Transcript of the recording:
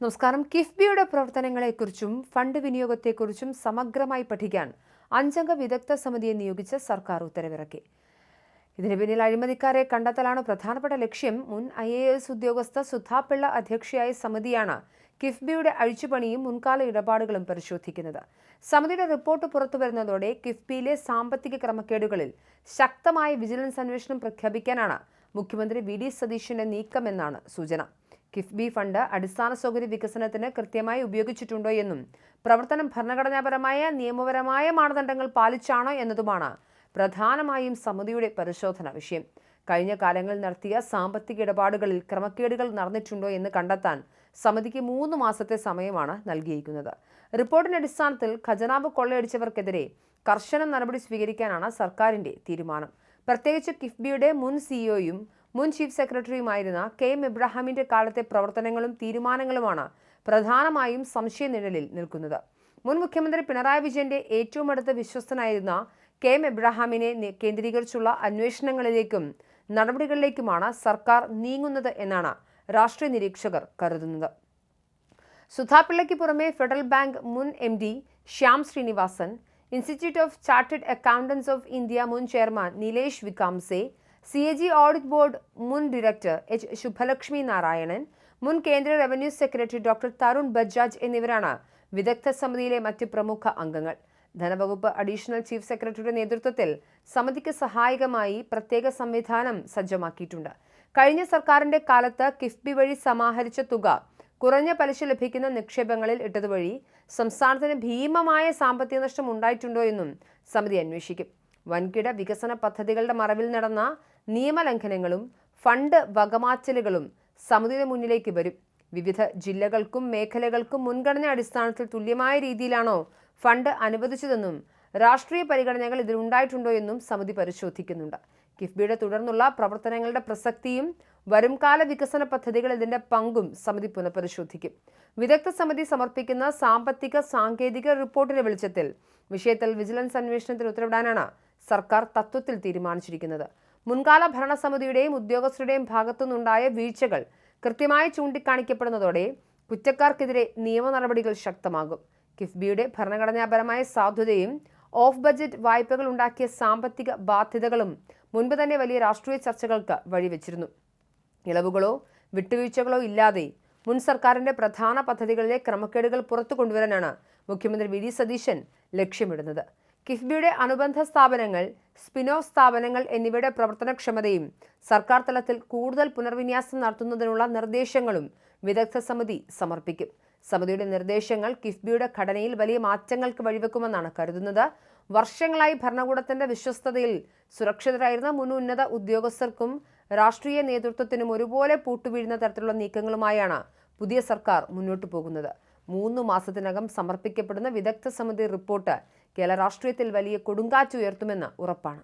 നമസ്കാരം. കിഫ്ബിയുടെ പ്രവർത്തനങ്ങളെക്കുറിച്ചും ഫണ്ട് വിനിയോഗത്തെക്കുറിച്ചും സമഗ്രമായി പഠിക്കാൻ 5 അംഗ വിദഗ്ധ സമിതിയെ നിയോഗിച്ച് സർക്കാർ ഉത്തരവിറക്കി. ഇതിന് പിന്നിൽ അഴിമതിക്കാരെ കണ്ടെത്തലാണ് പ്രധാനപ്പെട്ട ലക്ഷ്യം. മുൻ IAS ഉദ്യോഗസ്ഥ സുധാ പിള്ള അധ്യക്ഷയായ സമിതിയാണ് കിഫ്ബിയുടെ അഴിച്ചുപണിയും മുൻകാല ഇടപാടുകളും പരിശോധിക്കുന്നത്. സമിതിയുടെ റിപ്പോർട്ട് പുറത്തുവരുന്നതോടെ കിഫ്ബിയിലെ സാമ്പത്തിക ക്രമക്കേടുകളിൽ ശക്തമായ വിജിലൻസ് അന്വേഷണം പ്രഖ്യാപിക്കാനാണ് മുഖ്യമന്ത്രി VD സതീശന്റെ നീക്കമെന്നാണ് സൂചന. കിഫ്ബി ഫണ്ട് അടിസ്ഥാന സൗകര്യ വികസനത്തിന് കൃത്യമായി ഉപയോഗിച്ചിട്ടുണ്ടോ എന്നും പ്രവർത്തനം ഭരണഘടനാപരമായ നിയമപരമായ മാനദണ്ഡങ്ങൾ പാലിച്ചാണോ എന്നതുമാണ് പ്രധാനമായും സമിതിയുടെ പരിശോധന വിഷയം. കഴിഞ്ഞ കാലങ്ങളിൽ നടത്തിയ സാമ്പത്തിക ഇടപാടുകളിൽ ക്രമക്കേടുകൾ നടന്നിട്ടുണ്ടോ എന്ന് കണ്ടെത്താൻ സമിതിക്ക് 3 മാസത്തെ സമയമാണ് നൽകിയിരിക്കുന്നത്. റിപ്പോർട്ടിന്റെ അടിസ്ഥാനത്തിൽ ഖജനാവ് കൊള്ളയടിച്ചവർക്കെതിരെ കർശന നടപടി സ്വീകരിക്കാനാണ് സർക്കാരിന്റെ തീരുമാനം. പ്രത്യേകിച്ച് കിഫ്ബിയുടെ മുൻ CEOയും മുൻ ചീഫ് സെക്രട്ടറിയുമായിരുന്ന KM എബ്രഹാമിന്റെ കാലത്തെ പ്രവർത്തനങ്ങളും തീരുമാനങ്ങളുമാണ് പ്രധാനമായും സംശയനിഴലിൽ നിൽക്കുന്നത്. മുൻ മുഖ്യമന്ത്രി പിണറായി വിജയന്റെ ഏറ്റവും അടുത്ത വിശ്വസ്തനായിരുന്ന KM എബ്രഹാമിനെ കേന്ദ്രീകരിച്ചുള്ള അന്വേഷണങ്ങളിലേക്കും നടപടികളിലേക്കുമാണ് സർക്കാർ നീങ്ങുന്നത് എന്നാണ് രാഷ്ട്രീയ നിരീക്ഷകർ കരുതുന്നത്. സുധാപിള്ളയ്ക്ക് പുറമെ ഫെഡറൽ ബാങ്ക് മുൻ MD Shyam Srinivasan, institute of chartered accountants of India മുൻ chairman Nilesh Vikamsey, CAG audit board മുൻ ഡയറക്ടർ H. ശുഭലക്ഷ്മി നാരായണൻ, മുൻ കേന്ദ്ര revenue secretary doctor Tarun Bajaj എന്നിവരാണ് വിദഗ്ധ സമിതിയിലെ മറ്റ് പ്രമുഖ അംഗങ്ങൾ. ധനവകുപ്പ് അഡീഷണൽ ചീഫ് സെക്രട്ടറിയുടെ നേതൃത്വത്തിൽ സമിതിക്ക് സഹായകമായി പ്രത്യേക സംവിധാനം സജ്ജമാക്കിയിട്ടുണ്ട്. കഴിഞ്ഞ സർക്കാരിന്റെ കാലത്ത് കിഫ്ബി വഴി സമാഹരിച്ച തുക കുറഞ്ഞ പലിശ ലഭിക്കുന്ന നിക്ഷേപങ്ങളിൽ ഇട്ടതുവഴി സംസ്ഥാനത്തിന് ഭീമമായ സാമ്പത്തിക നഷ്ടം ഉണ്ടായിട്ടുണ്ടോ എന്നും സമിതി അന്വേഷിക്കും. വൻകിട വികസന പദ്ധതികളുടെ മറവിൽ നടന്ന നിയമലംഘനങ്ങളും ഫണ്ട് വകമാറ്റലുകളും സമിതിയുടെ മുന്നിലേക്ക് വരും. വിവിധ ജില്ലകൾക്കും മേഖലകൾക്കും മുൻഗണന അടിസ്ഥാനത്തിൽ തുല്യമായ രീതിയിലാണോ ഫണ്ട് അനുവദിച്ചതെന്നും രാഷ്ട്രീയ പരിഗണനകൾ ഇതിലുണ്ടായിട്ടുണ്ടോ എന്നും സമിതി പരിശോധിക്കുന്നുണ്ട്. കിഫ്ബിയുടെ തുടർന്നുള്ള പ്രവർത്തനങ്ങളുടെ പ്രസക്തിയും വരുംകാല വികസന പദ്ധതികൾ ഇതിന്റെ പങ്കും സമിതി പുനഃപരിശോധിക്കും. വിദഗ്ധ സമിതി സമർപ്പിക്കുന്ന സാമ്പത്തിക സാങ്കേതിക റിപ്പോർട്ടിന്റെ വെളിച്ചത്തിൽ വിഷയത്തിൽ വിജിലൻസ് അന്വേഷണത്തിന് ഉത്തരവിടാനാണ് സർക്കാർ തത്വത്തിൽ തീരുമാനിച്ചിരിക്കുന്നത്. മുൻകാല ഭരണസമിതിയുടെയും ഉദ്യോഗസ്ഥരുടെയും ഭാഗത്തുനിന്നുണ്ടായ വീഴ്ചകൾ കൃത്യമായി ചൂണ്ടിക്കാണിക്കപ്പെടുന്നതോടെ കുറ്റക്കാർക്കെതിരെ നിയമ നടപടികൾ ശക്തമാകും. കിഫ്ബിയുടെ ഭരണഘടനാപരമായ സാധുതയും ഓഫ് ബജറ്റ് വായ്പകൾ ഉണ്ടാക്കിയ സാമ്പത്തിക ബാധ്യതകളും മുൻപ് തന്നെ വലിയ രാഷ്ട്രീയ ചർച്ചകൾക്ക് വഴിവെച്ചിരുന്നു. ഇളവുകളോ വിട്ടുവീഴ്ചകളോ ഇല്ലാതെ മുൻ സർക്കാരിന്റെ പ്രധാന പദ്ധതികളിലെ ക്രമക്കേടുകൾ പുറത്തു കൊണ്ടുവരാനാണ് മുഖ്യമന്ത്രി VD സതീശൻ ലക്ഷ്യമിടുന്നത്. കിഫ്ബിയുടെ അനുബന്ധ സ്ഥാപനങ്ങൾ, സ്പിൻ ഓഫ് സ്ഥാപനങ്ങൾ എന്നിവയുടെ പ്രവർത്തനക്ഷമതയും സർക്കാർ തലത്തിൽ കൂടുതൽ പുനർവിന്യാസം നടത്തുന്നതിനുള്ള നിർദ്ദേശങ്ങളും വിദഗ്ധ സമിതി സമർപ്പിക്കും. സമിതിയുടെ നിർദ്ദേശങ്ങൾ കിഫ്ബിയുടെ ഘടനയിൽ വലിയ മാറ്റങ്ങൾക്ക് വഴിവെക്കുമെന്നാണ് കരുതുന്നത്. വർഷങ്ങളായി ഭരണകൂടത്തിന്റെ വിശ്വസ്തതയിൽ സുരക്ഷിതരായിരുന്ന മുൻ ഉന്നത ഉദ്യോഗസ്ഥർക്കും രാഷ്ട്രീയ നേതൃത്വത്തിനും ഒരുപോലെ പൂട്ടുവീഴുന്ന തരത്തിലുള്ള നീക്കങ്ങളുമായാണ് പുതിയ സർക്കാർ മുന്നോട്ടു പോകുന്നത്. 3 മാസത്തിനകം സമർപ്പിക്കപ്പെടുന്ന വിദഗ്ധ സമിതി റിപ്പോർട്ട് കേരള രാഷ്ട്രീയത്തിൽ വലിയ കൊടുങ്കാറ്റ് ഉയർത്തുമെന്ന് ഉറപ്പാണ്.